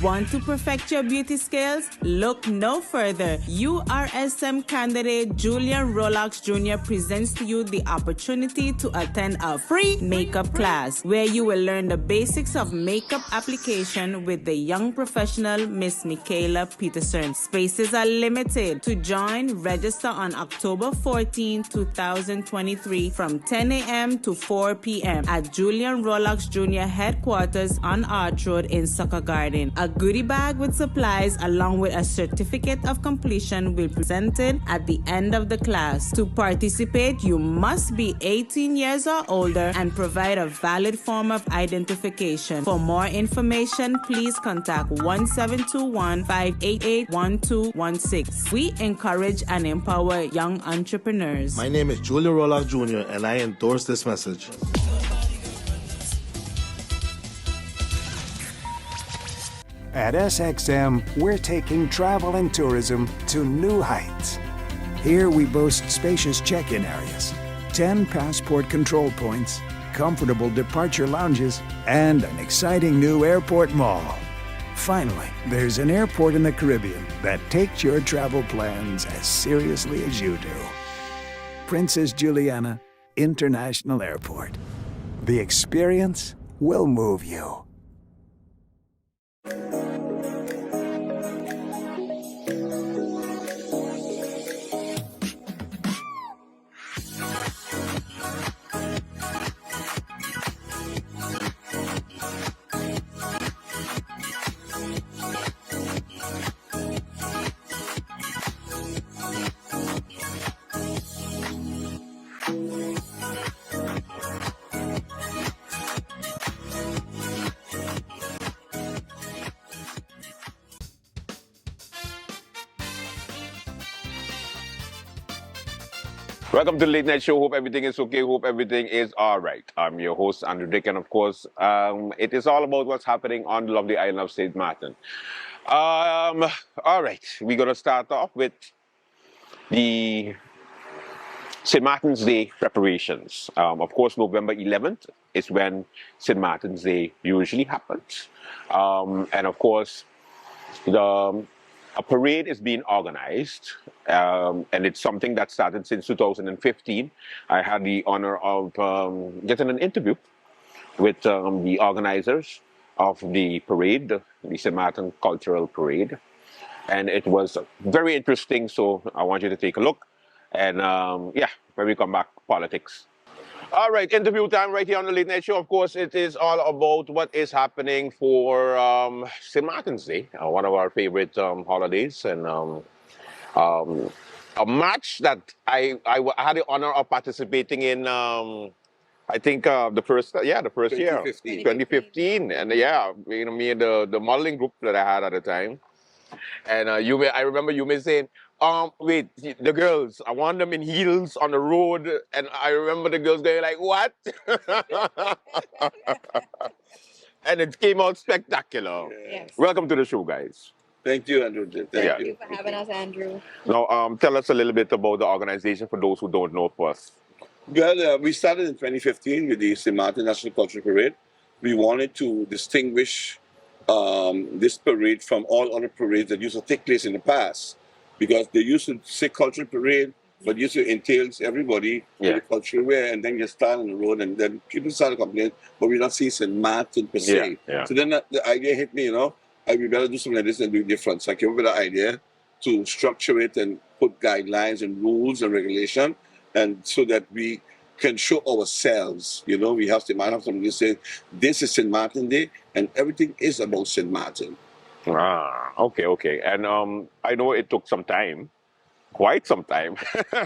Want to perfect your beauty skills? Look no further. URSM candidate Julian Rollax Jr. presents to you the opportunity to attend a free makeup class where you will learn the basics of makeup application with the young professional Miss Michaela Peterson. Spaces are limited. To join, register on October 14, 2023 from 10 a.m. to 4 p.m. at Julian Rollax Jr. headquarters on Arch Road in Sucker Garden. A goodie bag with supplies along with a certificate of completion will be presented at the end of the class. To participate, you must be 18 years or older and provide a valid form of identification. For more information, please contact 1721-588-1216. We encourage and empower young entrepreneurs. My name is Julian Rollax Jr. and I endorse this message. At SXM, we're taking travel and tourism to new heights. Here we boast spacious check-in areas, 10 passport control points, comfortable departure lounges, and an exciting new airport mall. Finally, there's an airport in the Caribbean that takes your travel plans as seriously as you do. Princess Juliana International Airport. The experience will move you. Welcome to the Late Night Show. Hope everything is okay. Hope everything is all right. I'm your host, Andrew Dick, and of course, it is all about what's happening on the lovely island of St. Martin. All right, we're going to start off with the St. Martin's Day preparations. Of course, November 11th is when St. Martin's Day usually happens. And of course, a parade is being organized, and it's something that started since 2015. I had the honor of getting an interview with the organizers of the parade, the St. Martin Cultural Parade, and it was very interesting, so I want you to take a look, and yeah, when we come back, politics. All right, interview time right here on the Late Night Show. Of course, it is all about what is happening for St. Martin's Day, one of our favorite holidays, and a match that I had the honor of participating in. I think the first year, 2015, and yeah, you know, me and the modeling group that I had at the time, and I remember you may saying, wait, the girls, I want them in heels on the road. And I remember the girls going like, what? And it came out spectacular. Yes. Welcome to the show, guys. Thank you, Andrew. Thank you for having us, Andrew. Now, tell us a little bit about the organization for those who don't know first. Well, we started in 2015 with the St. Martin National Cultural Parade. We wanted to distinguish this parade from all other parades that used to take place in the past, because they used to say cultural parade, but used to entails everybody with the cultural wear, and then you stand on the road, and then people started complaining, but we don't see St. Martin per se. So then the idea hit me, you know, we better do something like this and do it different. So I came up with the idea to structure it and put guidelines and rules and regulation, and so that we can show ourselves. You know, we have somebody say, this is St. Martin Day, and everything is about St. Martin. Ah, okay. And I know it took some time, quite some time,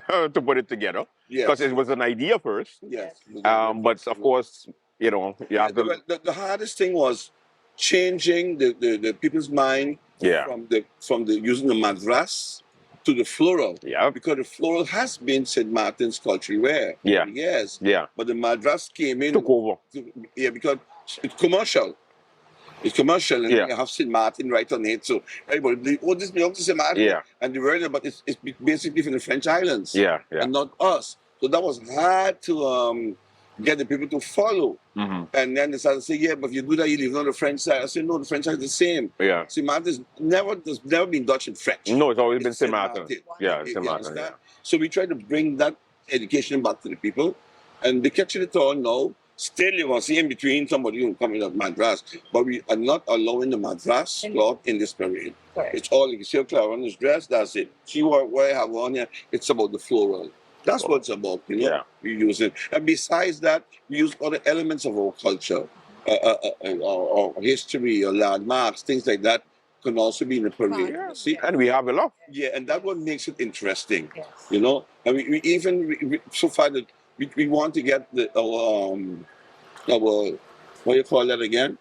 to put it together. Because it was an idea first. Yes. But of course, you know, you have to... The hardest thing was changing the people's mind from the using the madras to the floral. Because the floral has been St. Martin's cultural wear. Yes. But the madras came in. Took over. Because it's commercial. It's commercial, and you have St. Martin right on it. So everybody, this belongs to St. Martin. And the word about it's basically from the French islands. And not us. So that was hard to get the people to follow. Mm-hmm. And then they started to say, yeah, but if you do that, you live on the French side. I said, no, the French side is the same. Yeah. St. Martin's there's never been Dutch and French. No, it's always been St. St. Martin. Martin. Yeah, You St. Martin. understand? Yeah. So we try to bring that education back to the people. And the catching it all now, still you will see in between somebody who come in of Madras, but we are not allowing the Madras cloth in this parade. Correct. It's all, you see Clara on this dress, that's it. See what I have on here, it's about the floral. That's what it's about, you know. Yeah. We use it. And besides that, we use other elements of our culture, our history, or landmarks, things like that can also be in the parade. Yeah. See? And we have a lot. Yeah, and that what makes it interesting, Yes. you know. And we even so far that we want to get our what do you call that again?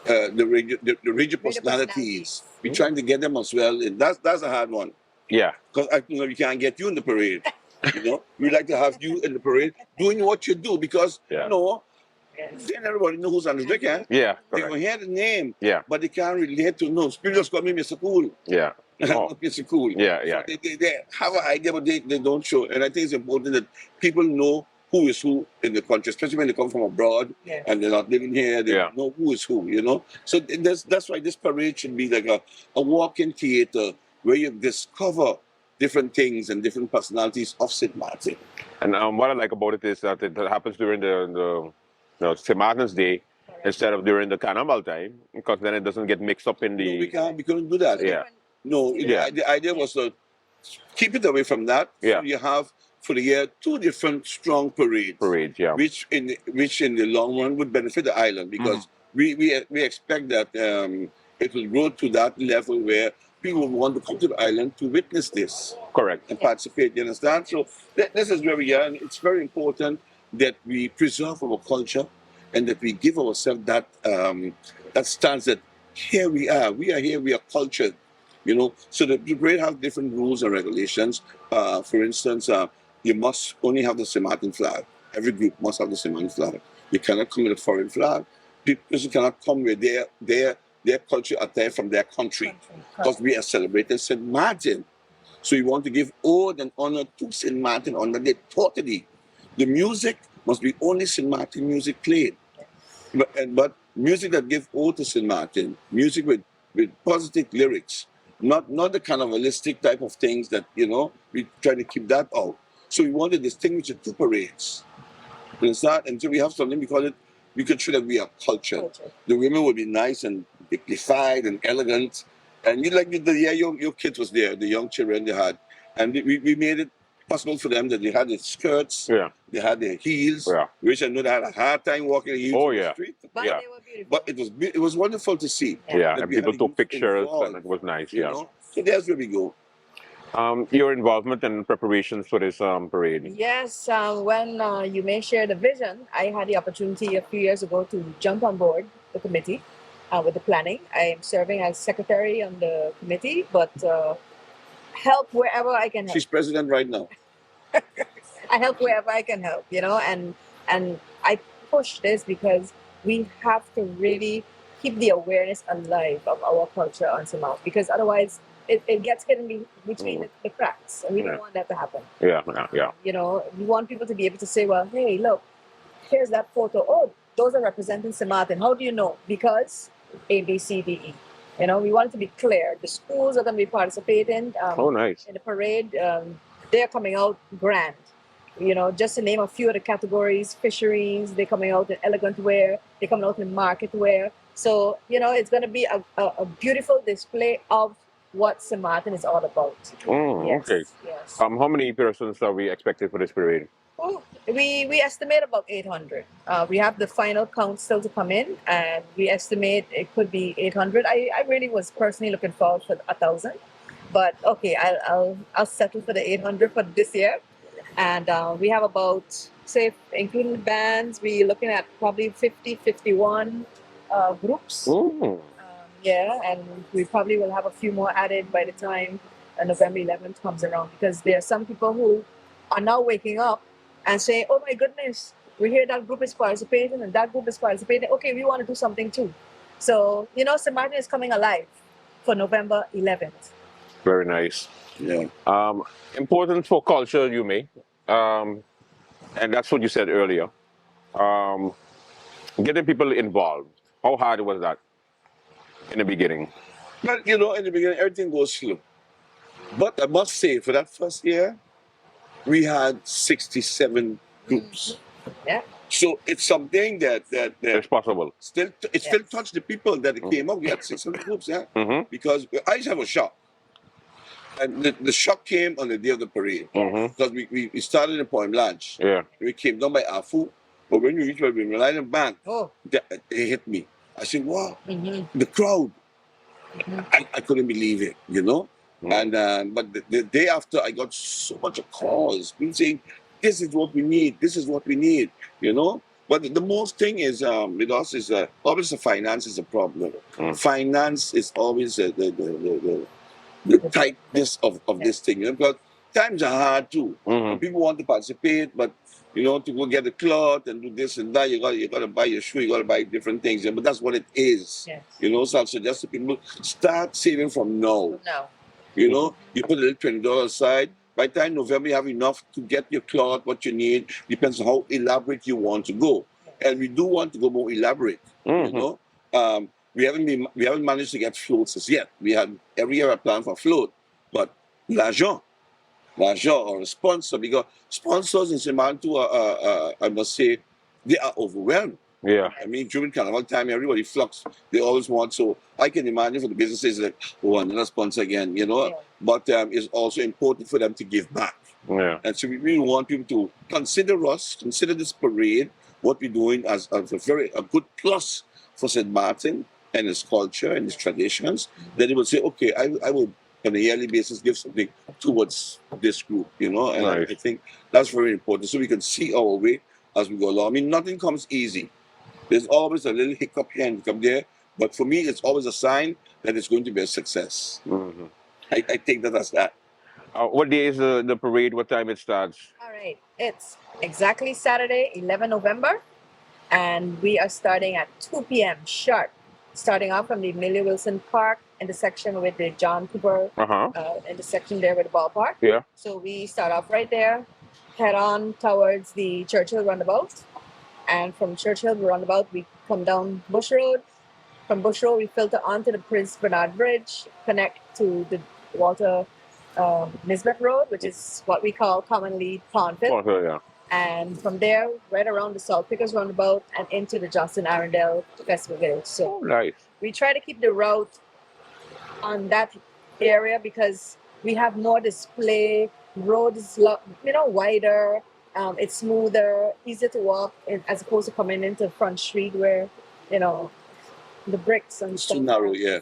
The radio personalities. We're trying to get them as well. And that's a hard one Yeah. because we can't get you in the parade. You know, we like to have you in the parade doing what you do because Yeah. you know. Yes. Then everybody knows who's on the dick, eh? Yeah. They Correct. can hear the name, Yeah. but they can't relate to no. People just call me Mr. Cool. Yeah. Oh. Mr. Cool. Yeah, yeah. So they have an idea, but they don't show. And I think it's important that people know who is who in the country, especially when they come from abroad Yes. and they're not living here. They Yeah. know who is who, you know. So that's why this parade should be like a walk-in theater where you discover different things and different personalities of St. Martin. And what I like about it is that it happens during the St. Martin's Day instead of during the Carnival time, because then it doesn't get mixed up in No, the. we couldn't do that. Yeah. No, Yeah. the idea was to keep it away from that. Yeah. So you have for the year 2 different strong parades. Parade, yeah. Which in the long run would benefit the island because we expect that it will grow to that level where people will want to come to the island to witness this Correct. and participate. You understand? So this is where we are, and it's very important that we preserve our culture and that we give ourselves that that stance that here we are here, we are cultured. You know, so the parade have different rules and regulations. For instance, you must only have the St. Martin flag. Every group must have the St. Martin flag. You cannot come with a foreign flag. People cannot come with their culture attire from their country because we are celebrating St. Martin. So we want to give ode and honor to St. Martin on that day totally. The music must be only St. Martin music played. But music that gives ode to St. Martin, music with positive lyrics, not the kind of holistic type of things that, you know, we try to keep that out. So we want to distinguish the 2 parades. You understand? And so we have something we could show that we are cultured. The women will be nice and dignified and elegant. And your kids was there, the young children they had. And we made it possible for them that they had their skirts, they had their heels, which I know they had a hard time walking heels on the street. But Yeah. they were beautiful. But it was wonderful to see. Yeah, that and we people had took youth pictures involved, and it was nice, you yeah. know? So there's where we go. Your involvement and preparations for this parade. Yes, when you may share the vision, I had the opportunity a few years ago to jump on board the committee with the planning. I am serving as secretary on the committee, but help wherever I can help. She's president right now. I help wherever I can help, you know, and I push this because we have to really keep the awareness alive of our culture on St. Martin, because otherwise it gets hidden between the cracks, and we don't want that to happen. Yeah. You know, we want people to be able to say, well, hey, look, here's that photo. Oh, those are representing St. Martin. How do you know? Because A, B, C, D, E. You know, we want it to be clear. The schools are going to be participating Nice. in the parade. They're coming out grand. You know, just to name a few of the categories: fisheries, they're coming out in elegant wear, they're coming out in market wear. So, you know, it's going to be a beautiful display of what St. Martin is all about. Yes, Okay. yes. How many persons are we expected for this parade? Oh, we estimate about 800. We have the final count still to come in, and we estimate it could be 800. I really was personally looking forward for 1,000, but okay, I'll settle for the 800 for this year. And we have about, say, including the bands, we're looking at probably 50, 51 groups. Yeah, and we probably will have a few more added by the time November 11th comes around, because there are some people who are now waking up and saying, oh my goodness, we hear that group is participating and that group is participating. Okay, we want to do something too. So, you know, St. Martin is coming alive for November 11th. Very nice. Yeah. Important for culture, you may. And that's what you said earlier. Um, getting people involved. How hard was that in the beginning? But you know, in the beginning, everything goes slow. But I must say, for that first year, we had 67 groups. Yeah. So it's something that It's possible. still still touched the people that came up. We had 600 groups, yeah. Mm-hmm. Because I used to have a shock, and the shock came on the day of the parade because we started in Point Blanche. Yeah. We came down by Afu, but when we reached where we relied on bank, Oh. they hit me. I said, "Wow, the crowd!" I couldn't believe it, you know. And but the day after, I got so much calls, people saying, "This is what we need. This is what we need," you know. But the most thing is with us is always the finance is a problem. Finance is always the tightness of this thing, you know, because times are hard too. And people want to participate, but you know, to go get the cloth and do this and that, you got to buy your shoe, you got to buy different things. But that's what it is. Yes. You know, so I suggest to people start saving from now. No. You know, you put a little $20 aside. By the time November, you have enough to get your cloth, what you need. Depends on how elaborate you want to go. And we do want to go more elaborate. You know, we haven't managed to get floats as yet. We had every year a plan for float, but l'argent or a sponsor, because sponsors in Semantu are, I must say, they are overwhelmed. Yeah. I mean, during Carnival time, everybody flocks. They always want. So I can imagine for the businesses like, oh, another sponsor again, you know. Yeah. But it's also important for them to give back. Yeah. And so we really want people to consider us, consider this parade, what we're doing as a good plus for St. Martin and its culture and its traditions. Then they will say, okay, I will on a yearly basis give something towards this group, you know. And Nice. I think that's very important, so we can see our way as we go along. I mean, nothing comes easy. There's always a little hiccup here and hiccup there, but for me, it's always a sign that it's going to be a success. I take that as that. What day is the parade? What time it starts? All right. It's exactly Saturday, 11 November, and we are starting at 2 p.m. sharp. Starting off from the Amelia Wilson Park intersection with the John Cooper intersection there with the ballpark. Yeah. So we start off right there, head on towards the Churchill roundabout, and from Churchill roundabout we come down Bush Road. From Bush Road we filter onto the Prince Bernard Bridge, connect to the Walter Nisbet Road, which is what we call commonly Pondville. Oh, yeah. And from there, right around the Salt Pickers roundabout and into the Johnston Arundel Festival Village. So Nice. we try to keep the route on that area because we have more display. Road is wider. It's smoother, easier to walk, as opposed to coming into Front Street where the bricks and It's stuff. too narrow, yeah.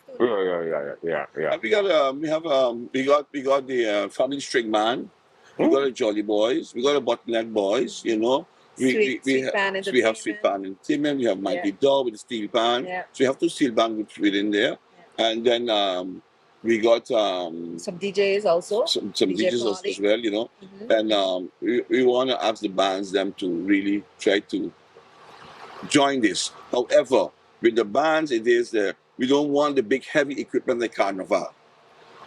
Yeah. We got the family string man. We got the Jolly Boys. We got the Bottleneck Boys. You know, Sweet Pan we have Sweet Pan Entertainment. We have Mighty Dog with the steel pan. Yeah. So we have 2 steel band groups within there, and then we got some DJs also. some DJ DJs party. as well. You know, and we want to ask the bands them to really try to join this. However, with the bands, it is we don't want the big heavy equipment like Carnival.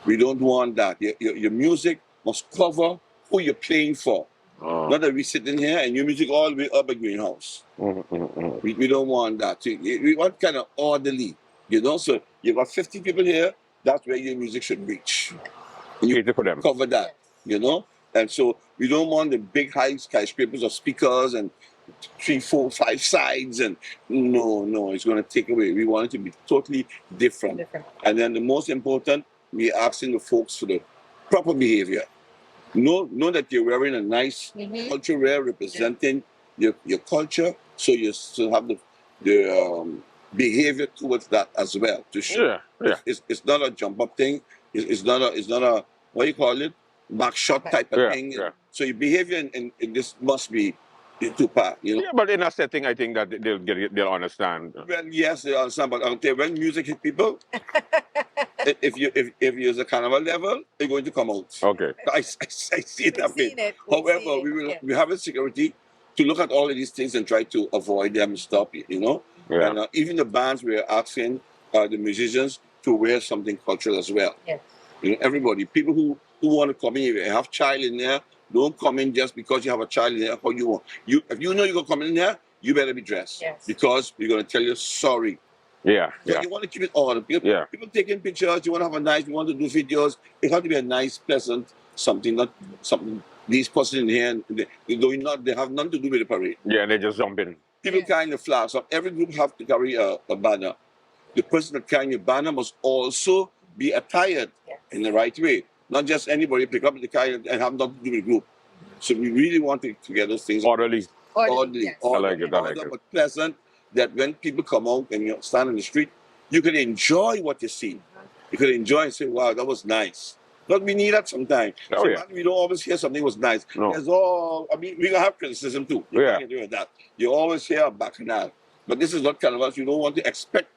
We don't want that. Your music must cover who you're playing for. Not that we sit in here and your music all the way up at Greenhouse. We don't want that. We want kind of orderly, you know. So you've got 50 people here. That's where your music should reach. And you Cater for them. cover that, you know. And so we don't want the big high skyscrapers of speakers and 3, 4, 5 sides, and no, it's going to take away. We want it to be totally different. And then the most important, we're asking the folks for the proper behavior. Know that you're wearing a nice culture wear representing your culture, so you still have the behavior towards that as well to show. Yeah. It's not a jump up thing. It's not a what do you call it, back shot type of thing. Yeah. So your behavior in this must be to par, you know. Yeah, but in a setting, I think that they'll understand. Well, yes, they understand, but I'll tell you, when music hit people, if you're a Carnival level, they're going to come out. Okay. I see it that way. We've However, seen it. we have a security to look at all of these things and try to avoid them and stop it, you know. Yeah. And even the bands, we're asking the musicians to wear something cultural as well. Yes. You know, everybody, people who want to come in, if you have child in there, don't come in just because you have a child in there. How you want? If you know you're gonna come in there, you better be dressed. Yes. Because we're going to tell you sorry. Yeah, So yeah. you want to keep it on. People, Yeah. people taking pictures, you want to have a nice, you want to do videos. It has to be a nice, pleasant, something, not something. These persons in here, they have nothing to do with the parade. Yeah, they just jump in. People Yeah. carrying the flag. So every group have to carry a banner. The person that carrying the banner must also be attired Yes. in the right way. Not just anybody pick up the car and have nothing to do with the group. So we really want to get those things Orderly. orderly, Yes. I like it, I like order, it. but pleasant. That when people come out and you stand on the street, you can enjoy what you see. You can enjoy and say, "Wow, that was nice." But we need that sometimes. Oh, yeah. We don't always hear something was nice. No. There's all. I mean, we gonna have criticism too. You Yeah. can't do that. You always hear a bacchanal, but this is not carnival. You don't want to expect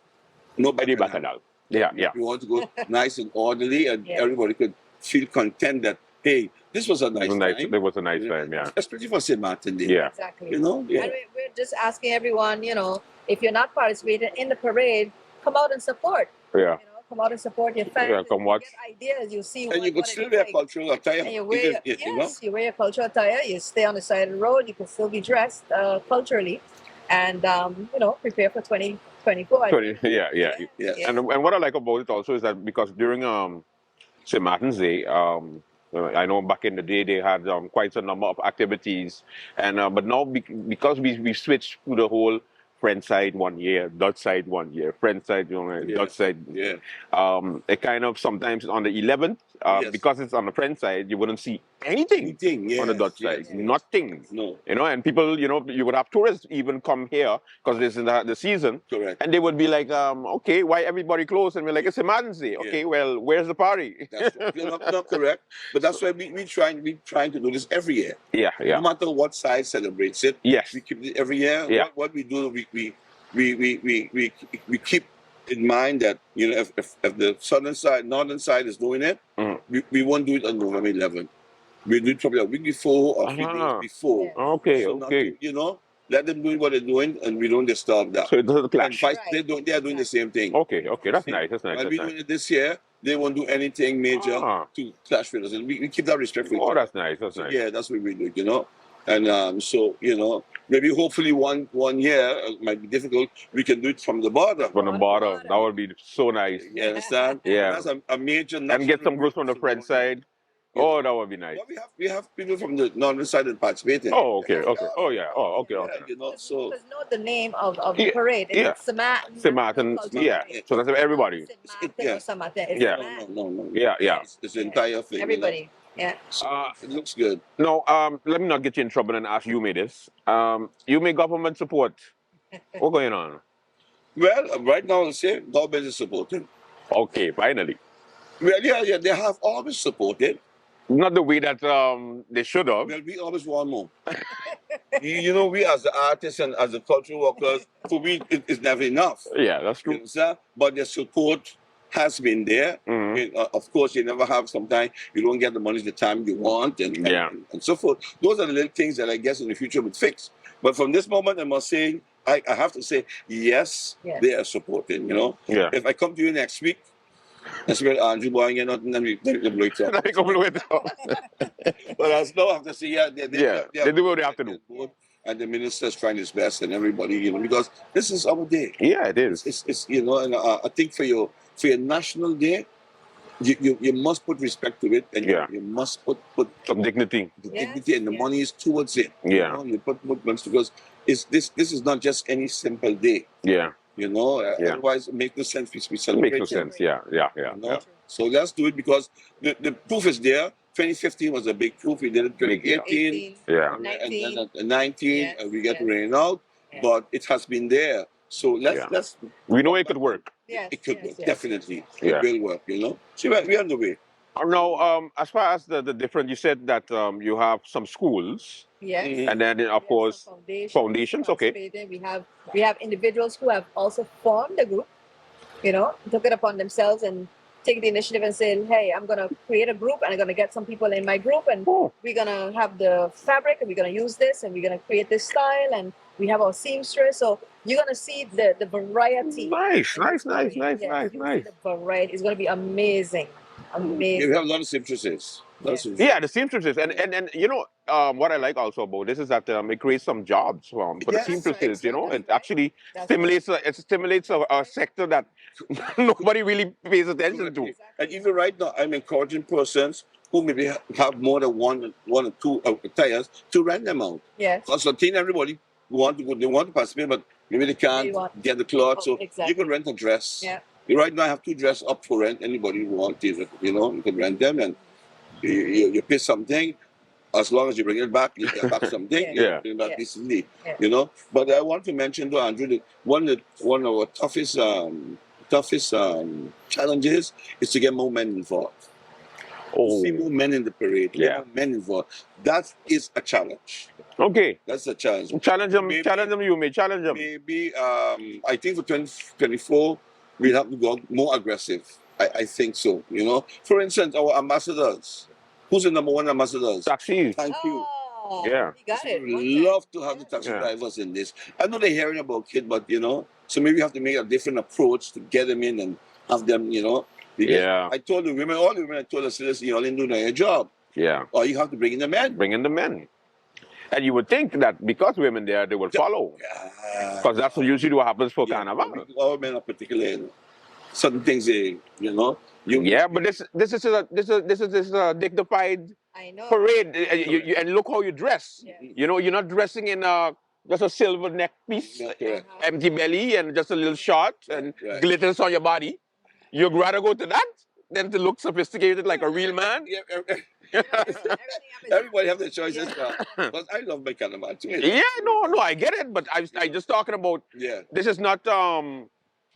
no Any bacchanal. bacchanal. Yeah, yeah. You want to go nice and orderly, and Yeah. everybody could feel content that hey, this was a nice time. It was a nice time, yeah. Especially for St. Martin Day. Yeah. Exactly. You know. Yeah. And we're just asking everyone, if you're not participating in the parade, come out and support. Yeah. Come out and support your fans. Yeah, come You watch. get ideas. You see And you could what it still looks wear like. cultural attire. And you wear, you know? you wear your cultural attire. You stay on the side of the road. You can still be dressed culturally, and prepare for 2024. 20, yeah, yeah. Yes. And what I like about it also is that because during St. Martin's Day, I know back in the day they had quite a number of activities, and but now because we switched to the whole friend side 1 year, Dutch side 1 year, friend side, Dutch side. Yeah. It kind of sometimes on the 11th, Yes. because it's on the friend side, you wouldn't see anything Anything, on the yes, Dutch yes. side, nothing. No. And people, you would have tourists even come here because this is the season, Correct. and they would be like, okay, why everybody closed? And we're like, it's a Man's Day. Okay, well, where's the party? That's you're not correct. But that's why we trying to do this every year. Yeah, yeah. No matter what side celebrates it. Yes. We keep it every year. Yeah. What we do, we keep in mind that if the northern side is doing it, we won't do it on November 11th. We do it probably a week before or 3 days before. Yeah. Okay, So not okay. to, let them do what they're doing, and we don't disturb that. So it doesn't And clash. Right. they are doing the same thing. Okay, okay. That's nice. That's nice. While That's we're nice. doing it this year, they won't do anything major Ah. to clash with us, and we keep that respectful. Oh, that's nice. That's nice. Yeah, that's what we do, And so, maybe hopefully one year might be difficult. We can do it from the border. From the bottom, that would be so nice. You understand? Yeah. That's a major. And get some groups from the French side. Oh, that would be nice. Well, we have people from the northern side that participate. Oh, okay, okay. Oh, yeah. Oh, okay, okay. So Because know the name of the Yeah, parade. yeah. It's St. Martin. St. Martin, yeah. So that's everybody. St. Martin Yeah. or St. Martin. It's Yeah. St. Martin. no. Yeah, yeah. It's the entire thing. Everybody. Yeah. So it looks good. No, let me not get you in trouble and ask you may this. You may government support. What's going on? Well, right now, I'll say government is supporting. Okay, finally. Well, yeah, they have always supported. Not the way that they should have. Well, we always want more. We as the artists and as the cultural workers, for me, it's never enough. Yeah, that's You true. understand? But the support has been there. Mhm. Of course, you never have. Sometimes you don't get the money the time you want, and so forth. Those are the little things that I guess in the future would fix. But from this moment, I must say, I have to say, yes, Yes. they are supporting. Yeah. If I come to you next week, that's where Andrew boy, nothing, then we blow it up. Let me go blow it out. But I still have to say, they they do what they have to do. And the minister's trying his best, and everybody, because this is our day. Yeah, it is. It's and I think for your national day, you must put respect to it, and you must put Some dignity. the Yes, dignity and the yes. money is towards it. Yeah. You put money because this is not just any simple day. Yeah. Yeah. Otherwise, it makes no sense we It celebrate. makes no sense. Yeah, yeah, yeah. You know? So let's do it because the proof is there. 2015 was a big proof. We did it 2018. 18. Yeah. And 19. then 19, Yes, we get yes. rain out, Yes. but it has been there. So let's We know it could work. Yes, it could yes, work, yes. definitely. Yeah. It will work, So we're on the way. Now, as far as the different, you said that you have some schools, Yes. Mhm. and then of Yes, course some foundations. Okay. participated. We have individuals who have also formed a group, took it upon themselves and take the initiative and say, hey, I'm gonna create a group and I'm gonna get some people in my group and Oh. we're gonna have the fabric and we're gonna use this and we're gonna create this style and we have our seamstress. So you're gonna see the variety. Nice, in nice, this nice, parade. nice, Yes, nice, you'll nice. see the variety. It's gonna be amazing. We Amazing. have a lot of seamstresses. Yeah, the seamstresses, and what I like also about this is that it creates some jobs for the Yes, seamstresses. You know, exactly. it actually That's stimulates a sector that nobody really pays attention to. And even right now, I'm encouraging persons who maybe have more than one or two tires to rent them out. Yes. Because everybody want to go, they want to participate, but maybe they can't get the clothes. So exactly. you can rent a dress. Yeah. Right now, I have 2 dresses up for rent. Anybody who wants it, you know, you can rent them and you pay something. As long as you bring it back, you get back something. Yeah. You bring back Yeah. decently, Yeah. you know. But I want to mention to Andrew that one of our toughest challenges is to get more men involved. To see more men in the parade, to get Yeah. more men involved. That is a challenge. Okay. That's a challenge. Challenge them. Maybe- Challenge them. You may challenge them. Maybe I think for 2024 we'll have to go more aggressive. I think so. You know, for instance, our ambassadors. Who's the number 1 ambassadors? Taxis. Thank you. Oh, Yeah. you got it. We One would time. love to have the taxi Yeah. drivers in this. I know they're hearing about it, but you know, so maybe we have to make a different approach to get them in and have them, you know. Because Yeah. I told the women, all the women, I told us, listen, you all didn't do your job, Yeah. or you have to bring in the men. Bring in the men. And you would think that because women there, they will follow. Because that's usually what happens for Carnival. All men are particular in certain things they, you know. Yeah, but this is a dignified I know. parade. And look how you dress. Yeah. You know, you're not dressing in just a silver neck piece, Yeah, correct. empty belly, and just a little short and Right. glitters on your body. You'd rather go to that than to look sophisticated like a real man. Yeah, Everything happens. everybody have their choices now. But I love my carnival too. Yeah, no, I get it, but I just talking about. Yeah. This is not.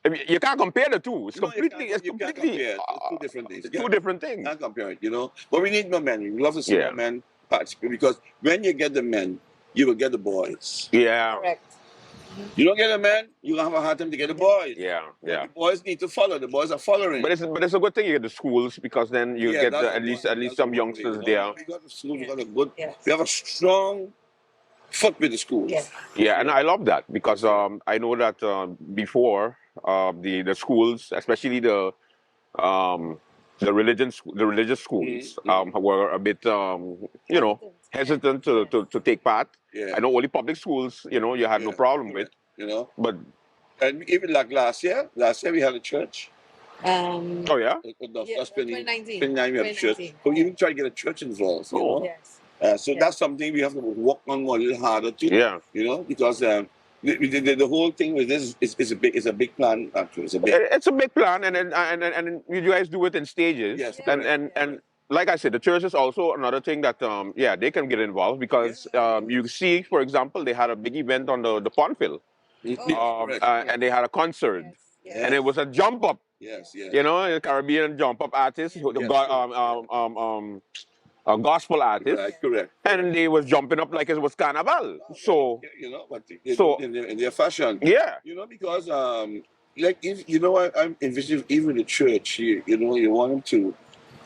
I mean, you can't compare the two. It's No, you completely. can't- It's you can't completely. compare. It's 2 different things. Two different things. Can't compare it, you know. But we need more men. We love to see Yeah. more men participate because when you get the men, you will get the boys. Yeah, Correct. You don't get the men, you will have a hard time to get the boys. yeah, yeah. The boys need to follow. The boys are following. But it's a good thing you get the schools because then you Yeah, get that's at the least one- at least that's some the one thing, youngsters you know. there. We got the schools. We got a good. Yes. We have a strong foot with the schools. Yes. Yeah, and I love that because I know that before the schools, especially the religious schools, were a bit hesitant to take part. Yeah. I know only public schools, you had no Yeah, problem yeah, with, You know, but and even like last year we had a church. oh yeah, No, Yeah, that's 2019. 2019 we had a church. 2019. So we even try to get a church involved. You Oh. know? Yes. So Yeah. that's something we have to work on more a little harder too. yeah. You know, because the whole thing with this is a big plan. Actually, it's a big. It's a big plan, and you guys do it in stages. Yes, and correct. and like I said, the church is also another thing that they can get involved because you see, for example, they had a big event on the Pondville, Correct. and they had a concert, Yes. and it was a jump up. Yes, yes. A Caribbean jump up artist, a gospel artist, Right, correct. and they was jumping up like it was carnival. So You know, but So- in their fashion. yeah, You know, because like if you know, I'm envisioning even the church. You know, you want them to.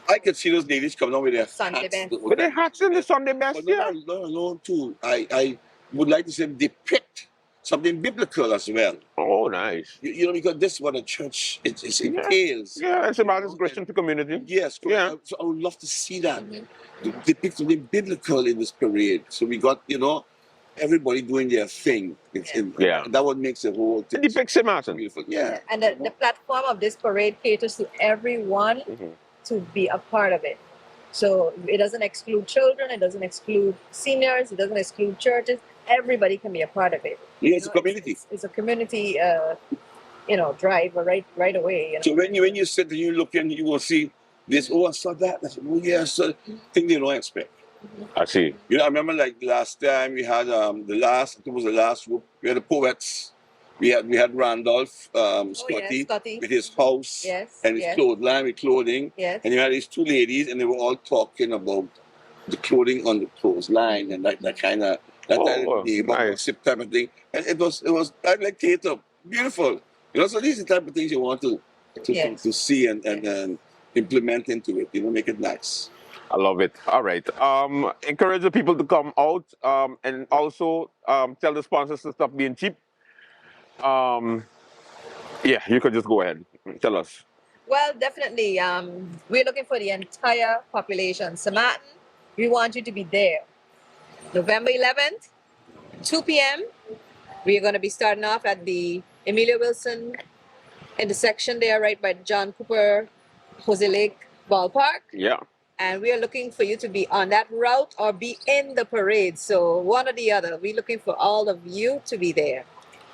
I could see those ladies coming on with their Sunday hats. best. with their hats in the Sunday best, But yeah. not alone too. I would like to say depict something biblical as well. Oh, nice. You know, because this is what a church it entails. Yeah, it's about this Christian community. Yes, correct. Yeah. So I would love to see that. To depict something biblical in this parade. So we got, everybody doing their thing. Yeah. That what makes the whole It thing depicts St. Martin. beautiful. Yeah. And the platform of this parade caters to everyone Mhm. to be a part of it. So it doesn't exclude children, it doesn't exclude seniors, it doesn't exclude churches. Everybody can be a part of it. Yeah, it's a community. It's a community, drive right away. You know? So when you sit and you look in, you will see this. Oh, I saw that. I said, oh yeah, so thing they don't expect. I see. You know, I remember like last time we had I think it was the last group. We had the poets. We had Randolph, Scotty, Scotty. with his house Yes, and his yes. clothesline with clothing. Yes. And you had these 2 ladies, and they were all talking about the clothing on the clothesline and that kind of nice. sip type of thing. And it was like theater, beautiful. You know, so these are the type of things you want to Yes. see and implement into it. You know, make it nice. I love it. All right. Encourage the people to come out and also tell the sponsors to stop being cheap. Yeah, you could just go ahead. Tell us. Well, definitely. We're looking for the entire population. St. Martin, we want you to be there. November 11th, 2 p.m. We are going to be starting off at the Emilio Wilson intersection there, right by John Cooper, Jose Lake Ballpark. Yeah. And we are looking for you to be on that route or be in the parade. So one or the other. We're looking for all of you to be there.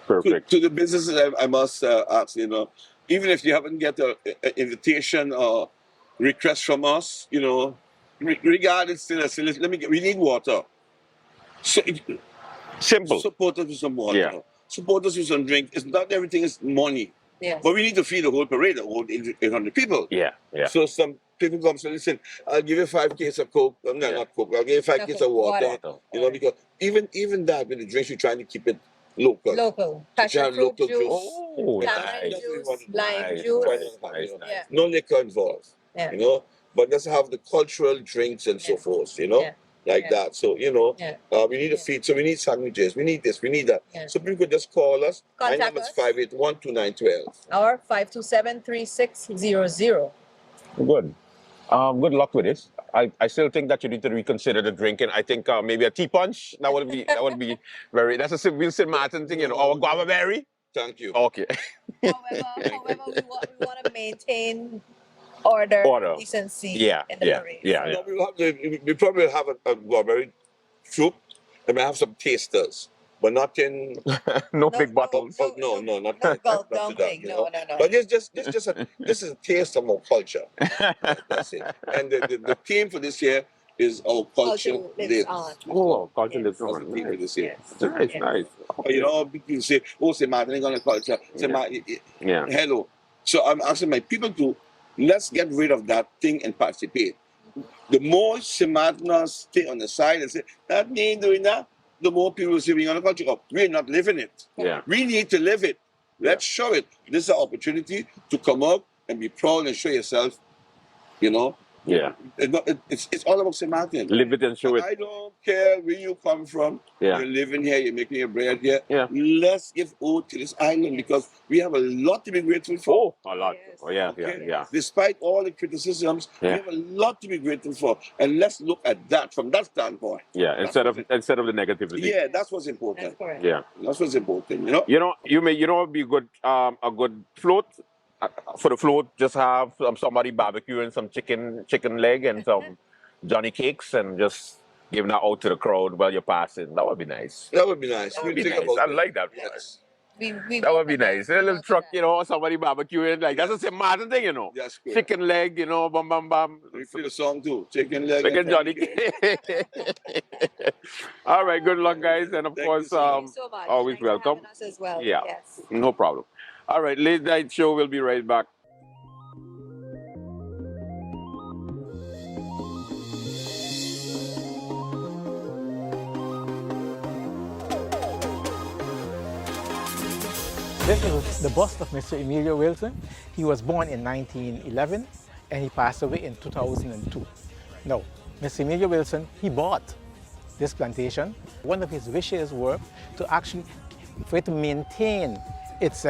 Perfect. To the businesses, I must ask, even if you haven't get an invitation or request from us, regardless, still, we need water. So, Simple. support us with some water. Yeah. Support us with some drink. It's not everything is money. Yes. But we need to feed the whole parade, the whole 800 people. Yeah. Yeah. So some people come and say, listen, I'll give you 5 cases of Coke. No, not Coke. I'll give you 5 cases of water. Because even that, with the drinks, we're trying to keep it local. Local. Passion fruit local juice. Oh, Tamarind nice. juice, lime Nice, juice. nice. Yeah. No liquor involved. Yeah. But let's have the cultural drinks and so forth, Yeah. that. So, we need to feed. So we need sandwiches. We need this. We need that. Yeah. So people could just call us. My Contact number is us. 581-2912. Or 527-3600. Good. Good luck with this. I still think that you need to reconsider the drinking. I think maybe a tea punch. That would be very. That's a real St. Martin thing, Or a guava berry. Thank you. Okay. However, we want to maintain order, decency in the parade. Yeah. We probably will have a very troop, and we have some tasters, but not in no big bottles. not gulp to down that, thing. No. But this is a taste of our culture. That's it. And the theme for this year is our culture lives on. Oh, culture lives That's the on. theme for this year. Nice. People say, St. Martin ain't gonna culture. St. Martin, hello. So I'm asking my people to let's get rid of that thing and participate. The more St. Martiners stay on the side and say, that me ain't doing that, the more people will say we're gonna culture. We're not living it. Yeah. We need to live it. Let's show it. This is an opportunity to come out and be proud and show yourself, Yeah. It's all about St. Martin. Live it and show it. I don't care where you come from. Yeah. You're living here, you're making your bread here. Yeah. Let's give ode to this island because we have a lot to be grateful for. Oh, a lot. Yes. Oh, yeah. Okay? Despite all the criticisms, we Yeah. have a lot to be grateful for. And let's look at that from that standpoint. Yeah. Instead of the negativity. Yeah, that's what's important. That's correct. Yeah. That's what's important, It'd be good. A good float. For the float, just have somebody barbecuing some chicken leg and some Johnny cakes, and just giving that out to the crowd while you're passing. That would be nice. That would be nice. That would We'll be think nice. about I it. like that. Yes. That would be nice. A little truck, somebody barbecuing. Like that's a St. Martin thing, That's good. Chicken leg, bam, bam, bam. We feel the song too. Chicken leg. Chicken and Johnny cake. All right, good luck, guys, and of Thank course, you so Thank you so much. always Thanks for welcome. having us as well. Yeah. Yes. No problem. All right, late night show. We'll be right back. This is the bust of Mr. Emilio Wilson. He was born in 1911 and he passed away in 2002. Now, Mr. Emilio Wilson, he bought this plantation. One of his wishes were to actually, for it to maintain its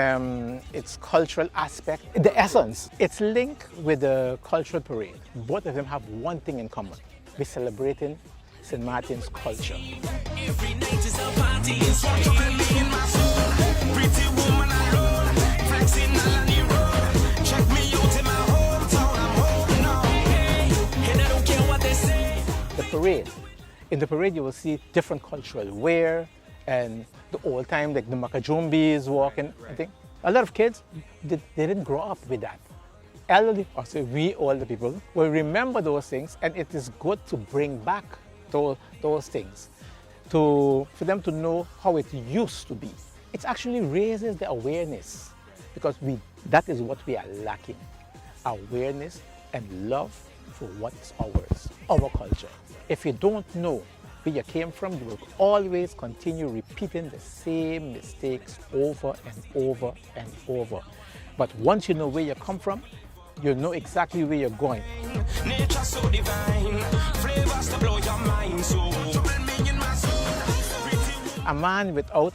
cultural aspect, the essence. It's linked with the cultural parade. Both of them have one thing in common. We're celebrating St. Martin's culture. Every night is a party, it's what you can be in my soul. Pretty woman alone, flexing on the road. Check me out in my hometown, I'm home now. Hey, and I don't care what they say. The parade. In the parade, you will see different cultural wear and the old time, like the Makajumbis walking, I think. A lot of kids, they didn't grow up with that. Elderly, or say we older people, will remember those things, and it is good to bring back those things, for them to know how it used to be. It actually raises the awareness, because that is what we are lacking, awareness and love for what is ours, our culture. If you don't know where you came from, you will always continue repeating the same mistakes over and over and over. But once you know where you come from, you know exactly where you're going. Nature so divine, flavors to blow your mind, so trouble me in my soul. A man without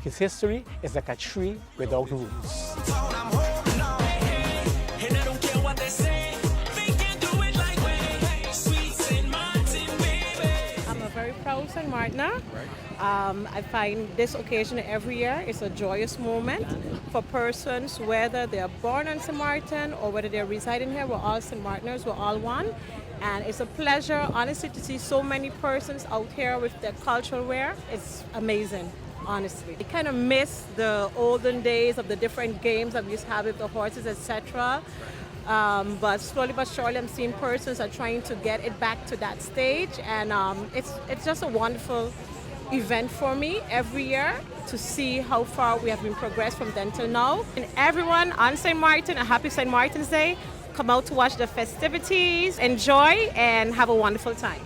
his history is like a tree without roots. I'm home now, and I don't care what they say. They can do it like way. Sweet St. Martin, baby. I'm a very proud St. Martin. I find this occasion every year is a joyous moment for persons, whether they are born on St. Martin or whether they're residing here. We're all St. Martiners, we're all one. And it's a pleasure, honestly, to see so many persons out here with their cultural wear. It's amazing, honestly. I kind of miss the olden days of the different games that we used to have with the horses, etc. But slowly but surely, I'm seeing persons are trying to get it back to that stage, and it's just a wonderful event for me every year to see how far we have been progressed from then till now. And everyone on St. Martin, a happy St. Martin's Day. Come out to watch the festivities, enjoy, and have a wonderful time.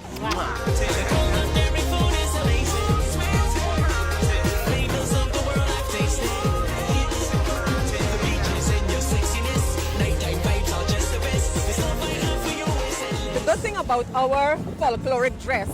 The good thing about our folkloric dress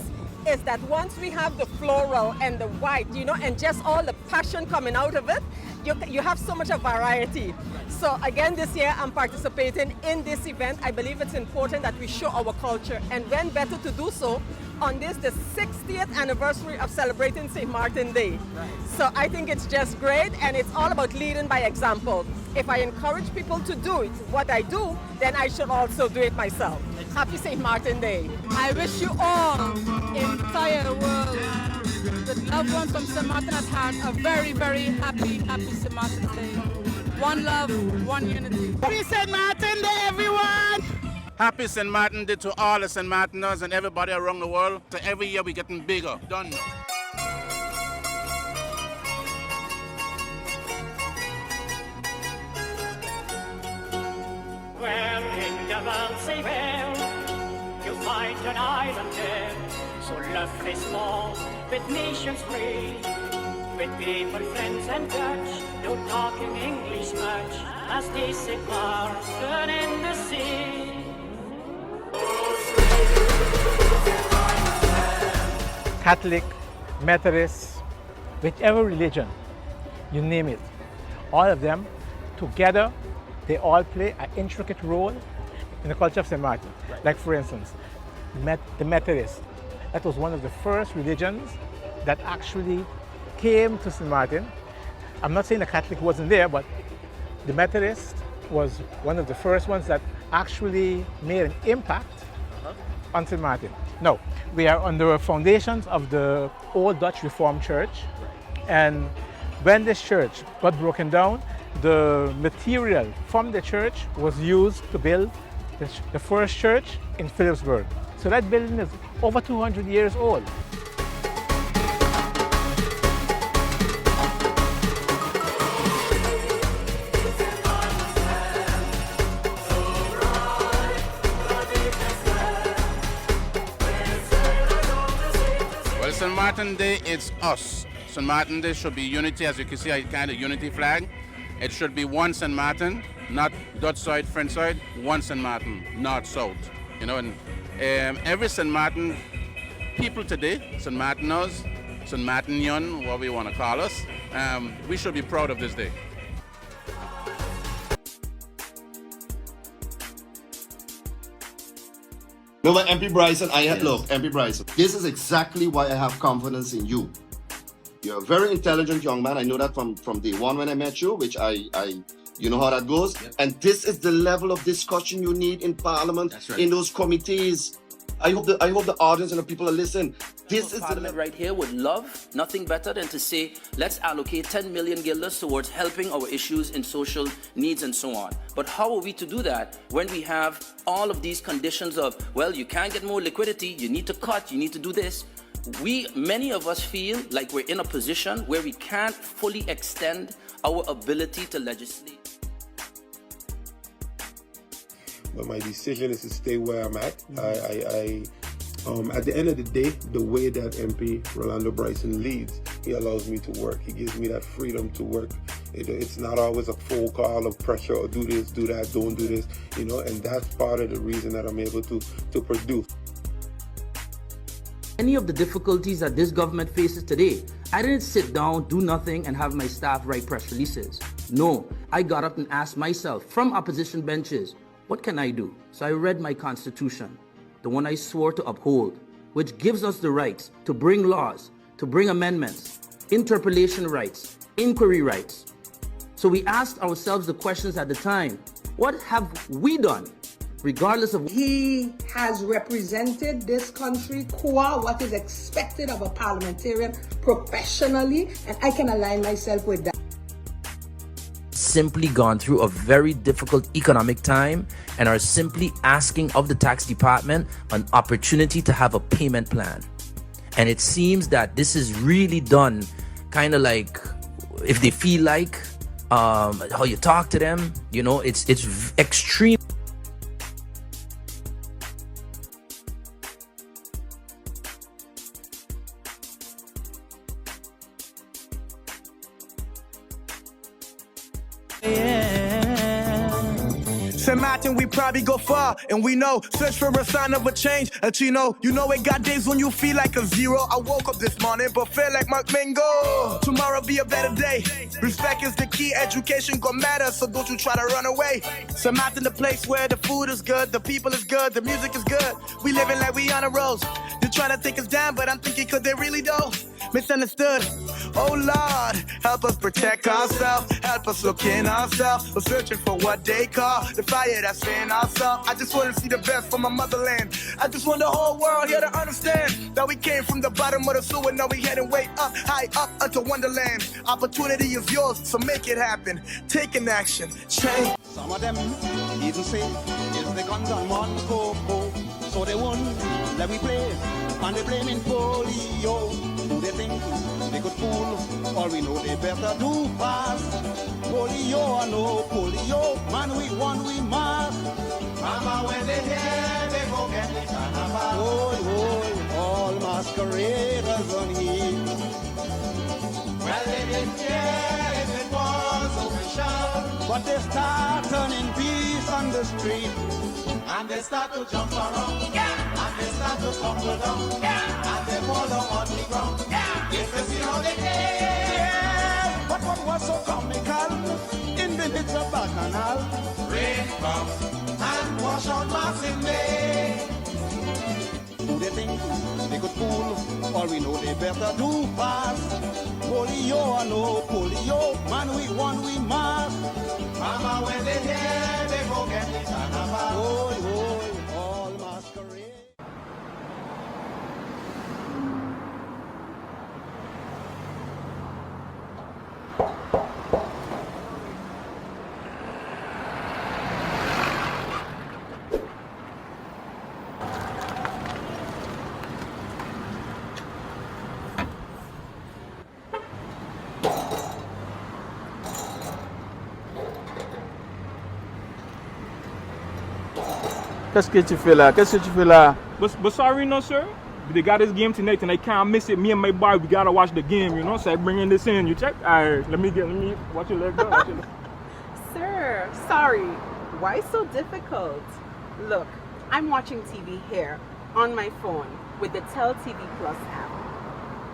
is that once we have the floral and the white, and just all the passion coming out of it, you have so much of variety. So again, this year I'm participating in this event. I believe it's important that we show our culture, and when better to do so on the 60th anniversary of celebrating St. Martin Day. So I think it's just great, and it's all about leading by example. If I encourage people to do it, what I do, then I should also do it myself. Happy St. Martin Day. I wish you all, entire world, the loved ones from St. Martin have had a very, very happy St. Martin's Day. One love, one unity. Happy St. Martin Day, everyone! Happy St. Martin Day to all the St. Martiners and everybody around the world. So every year we're getting bigger. Done now. Where in the world say where you find an island there, so lovely small, with nations free, with people, friends and Dutch, no talking English much, as they sit warm in the sea. Catholic, Methodist, whichever religion, you name it, all of them together, they all play an intricate role in the culture of St. Martin. Right. Like for instance, the Methodist, that was one of the first religions that actually came to St. Martin. I'm not saying the Catholic wasn't there, but the Methodist was one of the first ones that actually made an impact on St. Martin. Now, we are under the foundations of the old Dutch Reformed Church, and when this church got broken down, the material from the church was used to build the first church in Philipsburg. So that building is over 200 years old. Well, St. Martin Day, it's us. St. Martin Day should be unity, as you can see, a kind of unity flag. It should be one St. Martin, not Dutch side, French side, one St. Martin, north, south. And every St. Martin people today, St. Martiners, St. Martinian, what we want to call us, we should be proud of this day. No, but MP Bryson, look, MP Bryson, this is exactly why I have confidence in you. You're a very intelligent young man. I know that from day one when I met you, which you know how that goes. Yep. And this is the level of discussion you need in Parliament, right, in those committees. I hope the audience and the people are listening. This is Parliament right here would love nothing better than to say, let's allocate 10 million guilders towards helping our issues in social needs and so on. But how are we to do that when we have all of these conditions of, well, you can't get more liquidity, you need to cut, you need to do this. Many of us feel like we're in a position where we can't fully extend our ability to legislate. But my decision is to stay where I'm at. At the end of the day, the way that MP Rolando Bryson leads, he allows me to work. He gives me that freedom to work. It's not always a phone call of pressure or do this, do that, don't do this, and that's part of the reason that I'm able to produce. Any of the difficulties that this government faces today, I didn't sit down, do nothing, and have my staff write press releases. No, I got up and asked myself from opposition benches, what can I do? So I read my constitution, the one I swore to uphold. which gives us the rights to bring laws, to bring amendments, interpellation rights, inquiry rights. So we asked ourselves the questions at the time, what have we done? Regardless of... He has represented this country qua what is expected of a parliamentarian professionally, and I can align myself with that. Simply gone through a very difficult economic time and are simply asking of the tax department an opportunity to have a payment plan. And it seems that this is really done kind of like if they feel like how you talk to them, you know, it's extreme. St. Martin, we probably go far, and we know, search for a sign of a change. And you know it got days when you feel like a zero. I woke up this morning, but feel like Mark Mingo. Tomorrow be a better day. Respect is the key, education gon' matter, so don't you try to run away. St. Martin, the place where the food is good, the people is good, the music is good. We living like we on a road. They try to take us down, but I'm thinking cause they really don't. Misunderstood. Oh Lord, help us protect ourselves, help us look in ourselves. We're searching for what they call the fire that's in ourselves. I just want to see the best for my motherland. I just want the whole world here to understand that we came from the bottom of the sewer, now we heading way up, high up unto Wonderland. Opportunity is yours, so make it happen. Take an action, change. Some of them even say, is the guns on one coco, so they won't let me play, and they blaming polio. Do they think they could fool? All we know they better do pass. Polio or no polio, man we won, we mark. Mama when they hear, they go get the carnival. Oh, all masqueraders on here. Well they didn't care if it was official, but they start turning peace on the street. And they start to jump around, yeah. And they start to tumble down, yeah. And they fall down on the ground, yeah. If you see how they did, yeah. But what was so comical in the midst of Bacchanal? Rain comes and wash out Martin Bay. Do they think they could fool? All we know they better do pass. Polio or no polio, man we won, we mark. Mama when they hear, they go get the carnival. Oh, all masquerade. Qu'est-ce que tu fais là? Qu'est-ce que tu fais là? But sorry, no sir. They got this game tonight and I can't miss it. Me and my boy, we gotta watch the game, you know. So I bringing this in. You check? Alright, let me watch your leg go. Sir, sorry. Why so difficult? Look, I'm watching TV here on my phone with the Tell TV Plus app.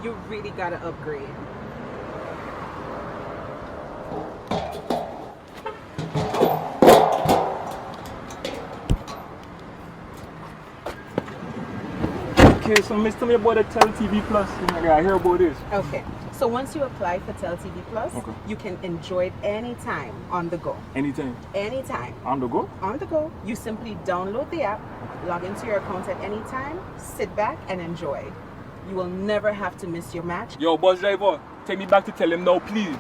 You really gotta upgrade. Okay, so Miss, tell me about the Tell TV Plus. I hear about this. Okay, so once you apply for Tell TV Plus, okay, you can enjoy it anytime on the go. Anytime? Anytime. On the go? On the go. You simply download the app, log into your account at any time, sit back and enjoy. You will never have to miss your match. Yo, bus driver, take me back to tell him now, please.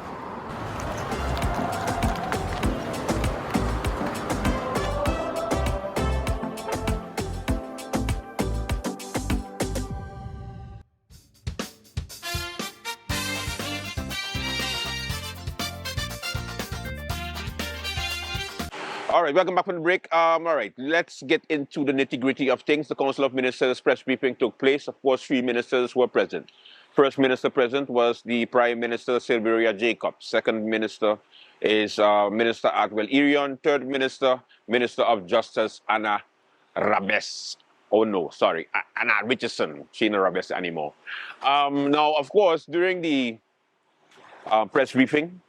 All right, welcome back from the break. All right, let's get into the nitty-gritty of things. The Council of Ministers press briefing took place. Of course, 3 ministers were present. First minister present was the Prime Minister, Sylvia Jacobs. Second minister is Minister Atwell Irion. Third minister, Minister of Justice, Anna Rabes. Oh no, sorry, Anna Richardson. She not Rabes anymore. Now, of course, during the press briefing,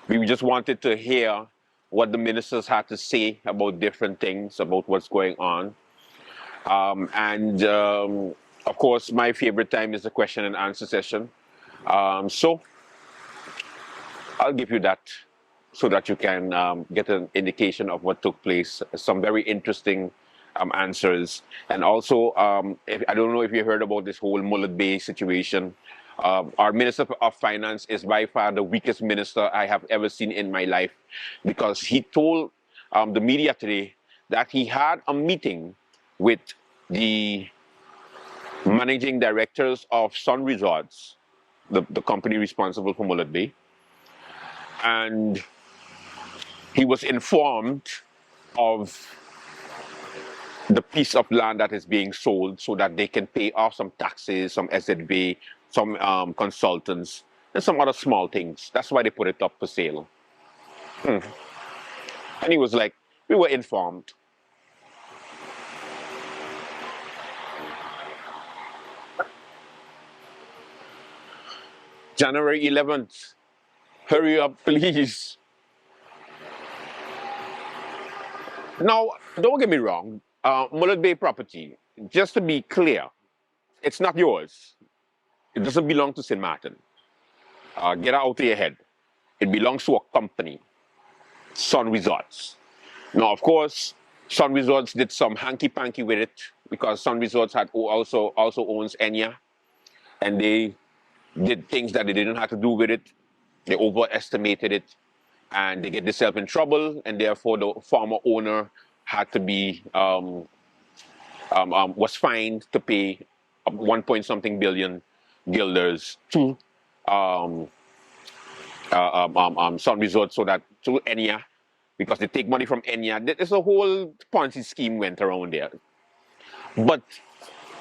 we just wanted to hear what the ministers had to say about different things, about what's going on. Of course, my favorite time is the question and answer session. So I'll give you that so that you can get an indication of what took place. Some very interesting answers. And also, I don't know if you heard about this whole Mullet Bay situation. Our Minister of Finance is by far the weakest minister I have ever seen in my life, because he told the media today that he had a meeting with the managing directors of Sun Resorts, the company responsible for Mullet Bay, and he was informed of the piece of land that is being sold so that they can pay off some taxes, some SZB, some consultants, and some other small things. That's why they put it up for sale. And he was like, we were informed. January 11th, hurry up, please. Now, don't get me wrong, Mullet Bay property, just to be clear, it's not yours. It doesn't belong to St. Martin. Get out of your head. It belongs to a company, Sun Resorts. Now, of course, Sun Resorts did some hanky-panky with it, because Sun Resorts also owns Enya, and they did things that they didn't have to do with it. They overestimated it, and they get themselves in trouble, and therefore the former owner had to be was fined to pay 1 point something billion guilders to Sun Resort, so that to Enya, because they take money from Enya. There's a whole Ponzi scheme went around there. But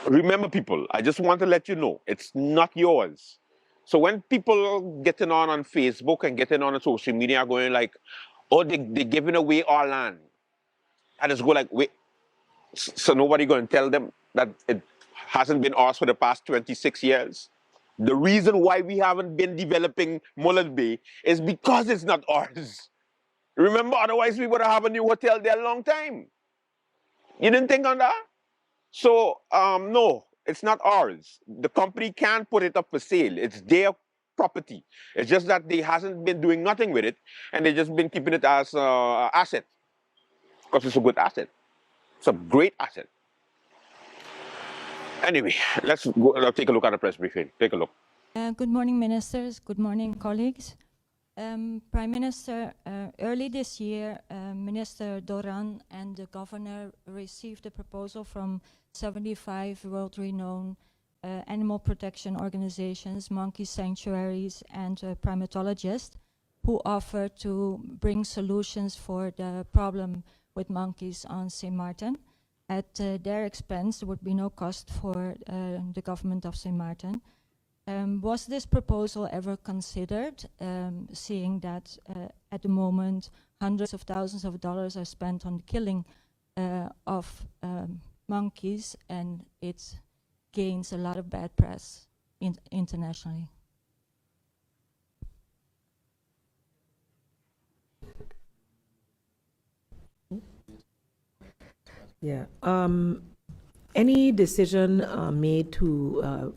remember, people, I just want to let you know, it's not yours. So when people getting on Facebook and getting on social media going like, oh, they're giving away our land, I just go like, wait, so nobody going to tell them that it hasn't been ours for the past 26 years? The reason why we haven't been developing Mullet Bay is because it's not ours. Remember, otherwise we would have a new hotel there a long time. You didn't think on that? So, no, it's not ours. The company can't put it up for sale. It's their property. It's just that they hasn't been doing nothing with it, and they just been keeping it as an asset, because it's a good asset. It's a great asset. Anyway, let's go take a look at the press briefing. Take a look. Good morning, ministers. Good morning, colleagues. Prime Minister, early this year, Minister Doran and the governor received a proposal from 75 world-renowned animal protection organizations, monkey sanctuaries, and primatologists who offer to bring solutions for the problem with monkeys on St. Martin. At their expense, there would be no cost for the government of St. Martin. Was this proposal ever considered, seeing that at the moment hundreds of thousands of dollars are spent on the killing of monkeys, and it gains a lot of bad press internationally? Yeah. Any decision made to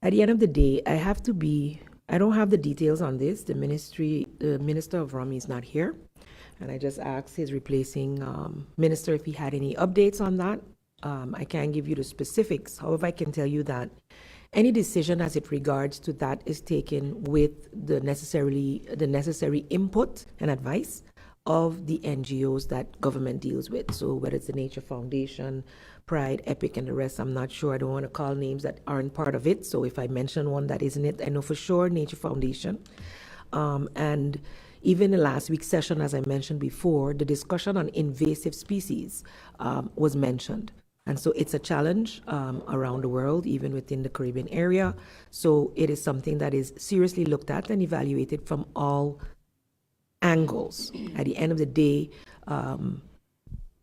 at the end of the day, I don't have the details on this. The Minister of Rami is not here. And I just asked his replacing minister if he had any updates on that. I can't give you the specifics. However, I can tell you that any decision as it regards to that is taken with the necessary input and advice of the NGOs that government deals with. So whether it's the Nature Foundation, Pride, Epic, and the rest, I'm not sure. I don't want to call names that aren't part of it. So if I mention one that isn't it, I know for sure Nature Foundation. And even in last week's session, as I mentioned before, the discussion on invasive species was mentioned. And so it's a challenge around the world, even within the Caribbean area. So it is something that is seriously looked at and evaluated from all angles. At the end of the day,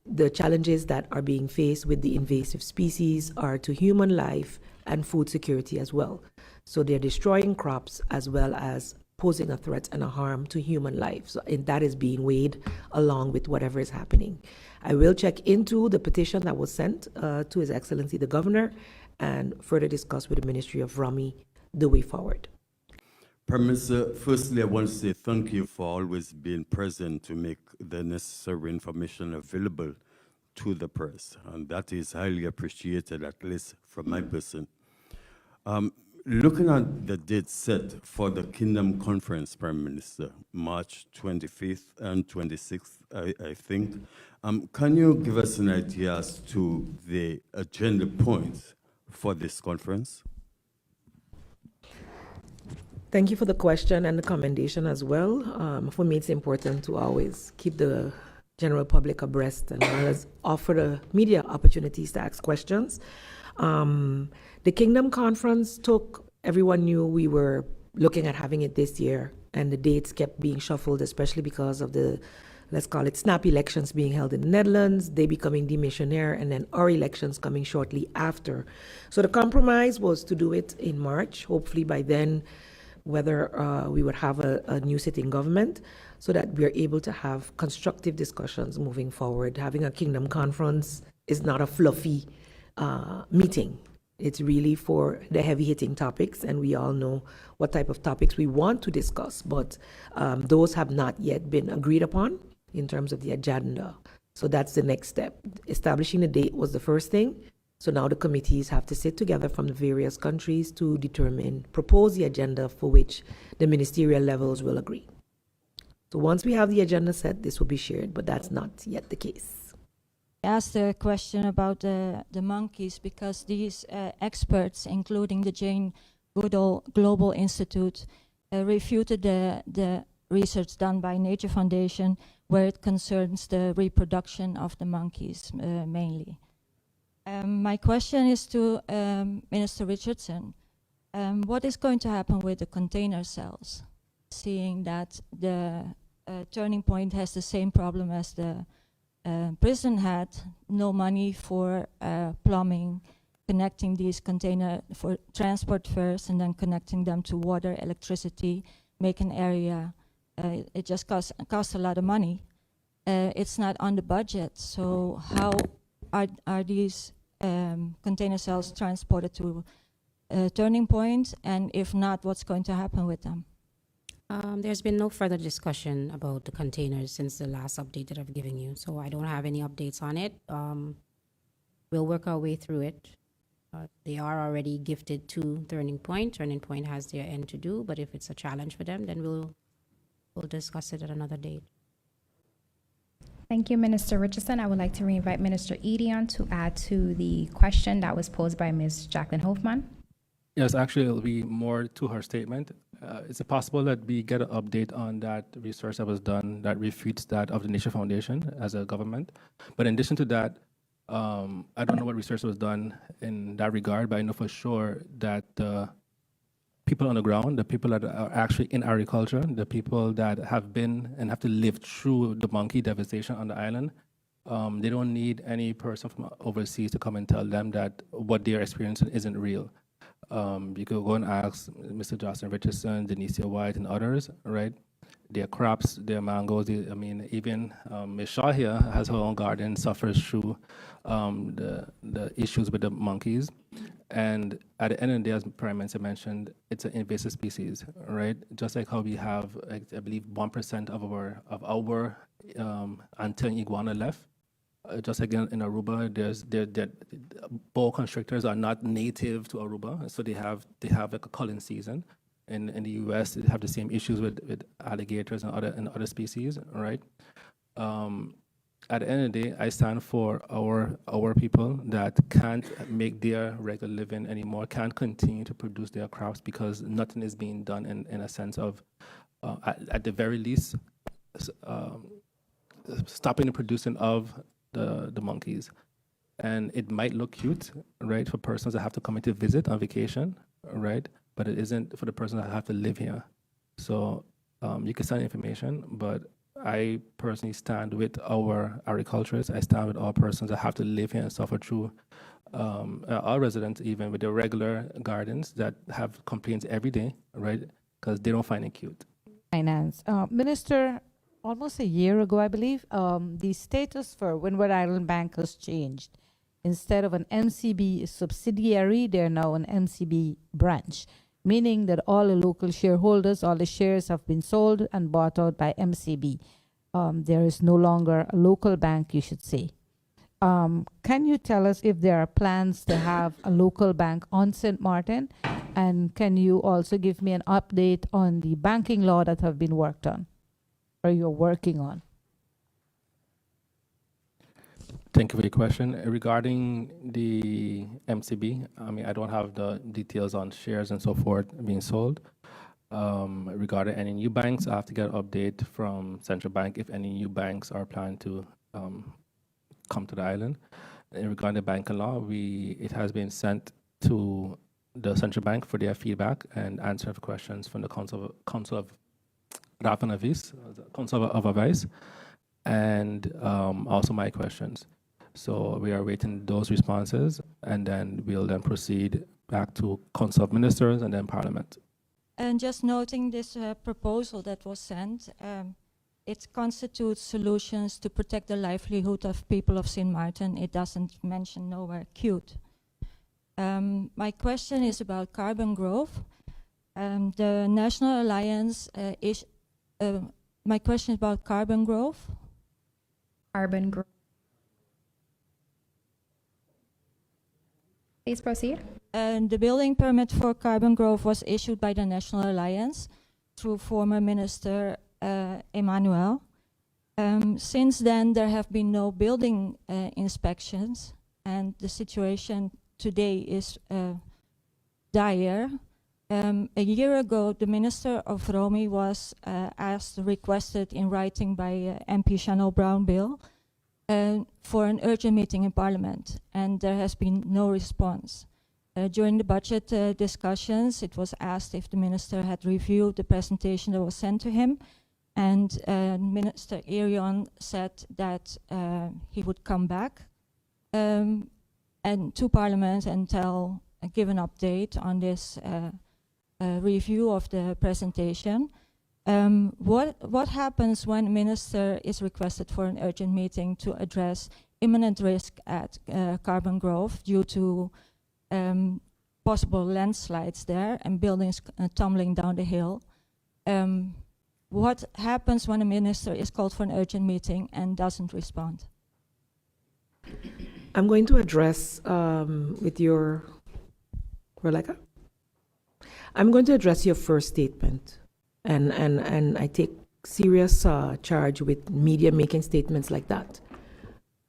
the challenges that are being faced with the invasive species are to human life and food security as well. So they're destroying crops as well as posing a threat and a harm to human life. So, and that is being weighed along with whatever is happening. I will check into the petition that was sent to His Excellency the Governor and further discuss with the Ministry of Rami the way forward. Prime Minister, firstly, I want to say thank you for always being present to make the necessary information available to the press, and that is highly appreciated, at least from my person. Looking at the date set for the Kingdom Conference, Prime Minister, March 25th and 26th, I think, can you give us an idea as to the agenda points for this conference? Thank you for the question and the commendation as well. For me, it's important to always keep the general public abreast and as offer the media opportunities to ask questions. The Kingdom Conference everyone knew we were looking at having it this year, and the dates kept being shuffled, especially because of the, let's call it, snap elections being held in the Netherlands, they becoming demissionaire, and then our elections coming shortly after. So the compromise was to do it in March, hopefully by then, whether we would have a new sitting government, so that we're able to have constructive discussions moving forward. Having a Kingdom Conference is not a fluffy meeting. It's really for the heavy-hitting topics, and we all know what type of topics we want to discuss, but those have not yet been agreed upon in terms of the agenda. So that's the next step. Establishing the date was the first thing. So now the committees have to sit together from the various countries to propose the agenda for which the ministerial levels will agree. So once we have the agenda set, this will be shared, but that's not yet the case. I asked a question about the monkeys because these experts, including the Jane Goodall Global Institute, refuted the research done by Nature Foundation where it concerns the reproduction of the monkeys mainly. My question is to Minister Richardson. What is going to happen with the container cells, seeing that the Turning Point has the same problem as the prison had, no money for plumbing, connecting these containers for transport first and then connecting them to water, electricity, make an area. It just costs a lot of money. It's not on the budget, so how are these container cells transported to Turning Point, and if not, what's going to happen with them? There's been no further discussion about the containers since the last update that I've given you, so I don't have any updates on it. We'll work our way through it. They are already gifted to Turning Point. Turning Point has their end to do, but if it's a challenge for them, then we'll discuss it at another date. Thank you, Minister Richardson. I would like to re-invite Minister Edion to add to the question that was posed by Ms. Jacqueline Hoffman. Yes, actually, it'll be more to her statement. Is it possible that we get an update on that research that was done that refutes that of the Nature Foundation as a government? But in addition to that, I don't know what research was done in that regard, but I know for sure that people on the ground, the people that are actually in agriculture, the people that have been and have to live through the monkey devastation on the island, they don't need any person from overseas to come and tell them that what they're experiencing isn't real. You could go and ask Mr. Justin Richardson, Denicia White, and others, right? Their crops, their mangoes, even Ms. Shaw here has her own garden, suffers through the issues with the monkeys. And at the end of the day, as Prime Minister mentioned, it's an invasive species, right? Just like how we have, I believe, 1% of our Antilles iguana left. Just again in Aruba, boa constrictors are not native to Aruba, so they have like a culling season. In the U.S., they have the same issues with alligators and other species, right? At the end of the day, I stand for our people that can't make their regular living anymore, can't continue to produce their crops because nothing is being done in a sense of, at the very least, stopping the producing of the monkeys. And it might look cute, right, for persons that have to come in to visit on vacation, right? But it isn't for the person that have to live here. So you can send information, but I personally stand with our agriculturists. I stand with all persons that have to live here and suffer through, our residents even with their regular gardens that have complaints every day, right? because they don't find it cute. Finance. Minister, almost a year ago, I believe, the status for Windward Island Bank has changed. Instead of an MCB subsidiary, they're now an MCB branch, meaning that all the local shareholders, all the shares have been sold and bought out by MCB. There is no longer a local bank, you should say. Can you tell us if there are plans to have a local bank on St. Martin? And can you also give me an update on the banking law that have been worked on, or you're working on? Thank you for your question. Regarding the MCB, I mean, I don't have the details on shares and so forth being sold. Regarding any new banks, I have to get an update from Central Bank if any new banks are planning to come to the island. And regarding the banking law, it has been sent to the Central Bank for their feedback and answer of questions from the Council of Advice, and also my questions. So we are waiting those responses, and then we'll then proceed back to Council of Ministers and then Parliament. And just noting this proposal that was sent, it constitutes solutions to protect the livelihood of people of St. Martin. It doesn't mention nowhere cute. My question is about carbon growth. The National Alliance my question is about carbon growth. Carbon growth. Please proceed. The building permit for carbon growth was issued by the National Alliance through former Minister Emmanuel. Since then, there have been no building inspections, and the situation today is dire. A year ago, the Minister of Romy was requested in writing by MP Chanel Brown-Bill for an urgent meeting in Parliament, and there has been no response. During the budget discussions, it was asked if the Minister had reviewed the presentation that was sent to him, and Minister Erion said that he would come back and to Parliament and give an update on this review of the presentation. What happens when a minister is requested for an urgent meeting to address imminent risk at carbon growth due to possible landslides there and buildings tumbling down the hill? What happens when a minister is called for an urgent meeting and doesn't respond? I'm going to address with your, Rebecca? I'm going to address your first statement. And I take serious charge with media making statements like that.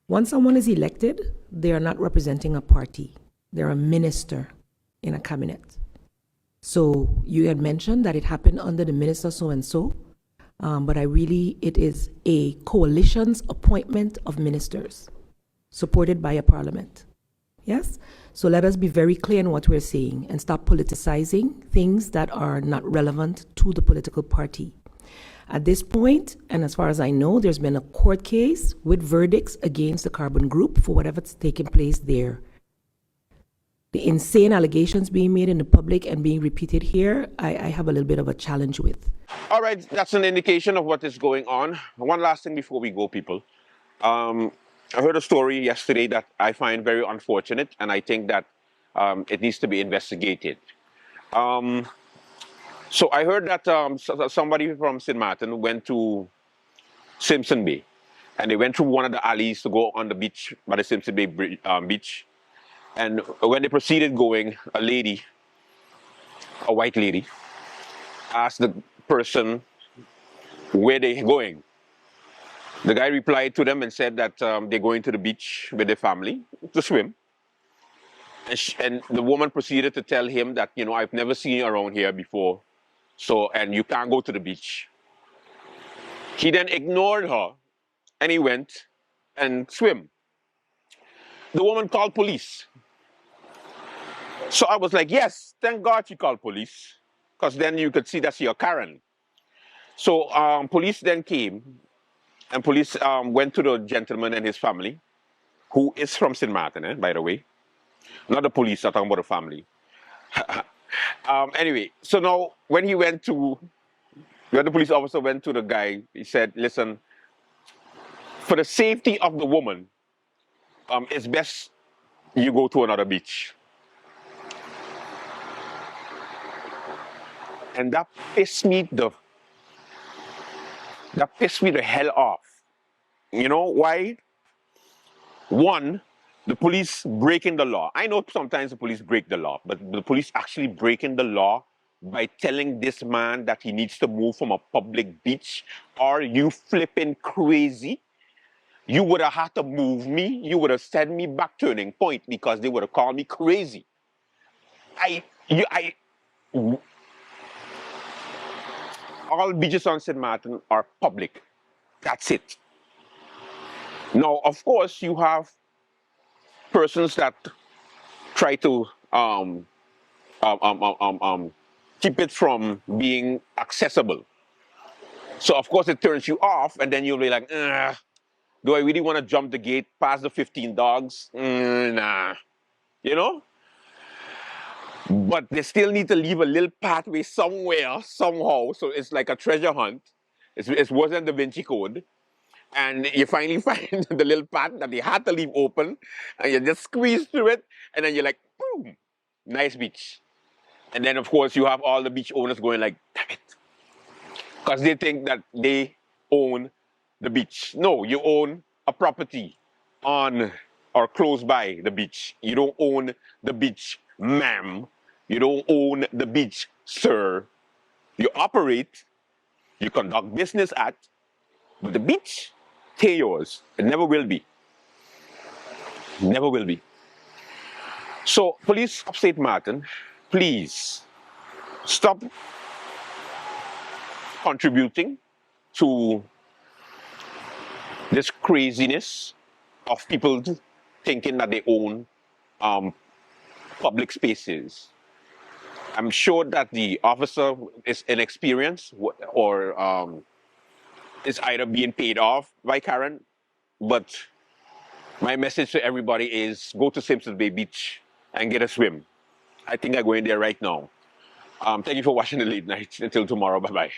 Once someone is elected, they are not representing a party. They're a minister in a cabinet. So you had mentioned that it happened under the minister so-and-so, but it is a coalition's appointment of ministers supported by a parliament. Yes? So let us be very clear in what we're saying and stop politicizing things that are not relevant to the political party. At this point, and as far as I know, there's been a court case with verdicts against the Carbon Group for whatever's taken place there. The insane allegations being made in the public and being repeated here, I have a little bit of a challenge with. All right, that's an indication of what is going on. One last thing before we go, people. I heard a story yesterday that I find very unfortunate, and I think that it needs to be investigated. So I heard that somebody from St. Martin went to Simpson Bay, and they went through one of the alleys to go on the beach, by the Simpson Bay beach. And when they proceeded going, a lady, a white lady, asked the person where they're going. The guy replied to them and said that they're going to the beach with their family to swim. And the woman proceeded to tell him that, you know, I've never seen you around here before, and you can't go to the beach. He then ignored her and he went and swim. The woman called police. So I was like, yes, thank God she called police, because then you could see that you're Karen. So police then came, and police went to the gentleman and his family, who is from St. Martin, by the way. Not the police, I'm talking about the family. Anyway, so now when the police officer went to the guy, he said, listen, for the safety of the woman, it's best you go to another beach. And that pissed me the hell off. You know why? One, the police breaking the law. I know sometimes the police break the law, but the police actually breaking the law by telling this man that he needs to move from a public beach. Are you flipping crazy? You would have had to move me. You would have sent me back Turning Point because they would have called me crazy. All beaches on St. Martin are public. That's it. Now, of course, you have persons that try to keep it from being accessible. So, of course, it turns you off, and then you'll be like, do I really want to jump the gate past the 15 dogs? Nah. You know? But they still need to leave a little pathway somewhere, somehow. So it's like a treasure hunt. It's worse than the Da Vinci Code. And you finally find the little path that they had to leave open, and you just squeeze through it, and then you're like, boom, nice beach. And then, of course, you have all the beach owners going like, damn it. Because they think that they own the beach. No, you own a property on or close by the beach. You don't own the beach, ma'am. You don't own the beach, sir. You operate, you conduct business at, but the beach, they're yours. It never will be. Never will be. So, police of St. Martin, please stop contributing to this craziness of people thinking that they own public spaces. I'm sure that the officer is inexperienced or is either being paid off by Karen, but my message to everybody is go to Simpsons Bay Beach and get a swim. I think I'm going there right now. Thank you for watching the late night. Until tomorrow, bye-bye.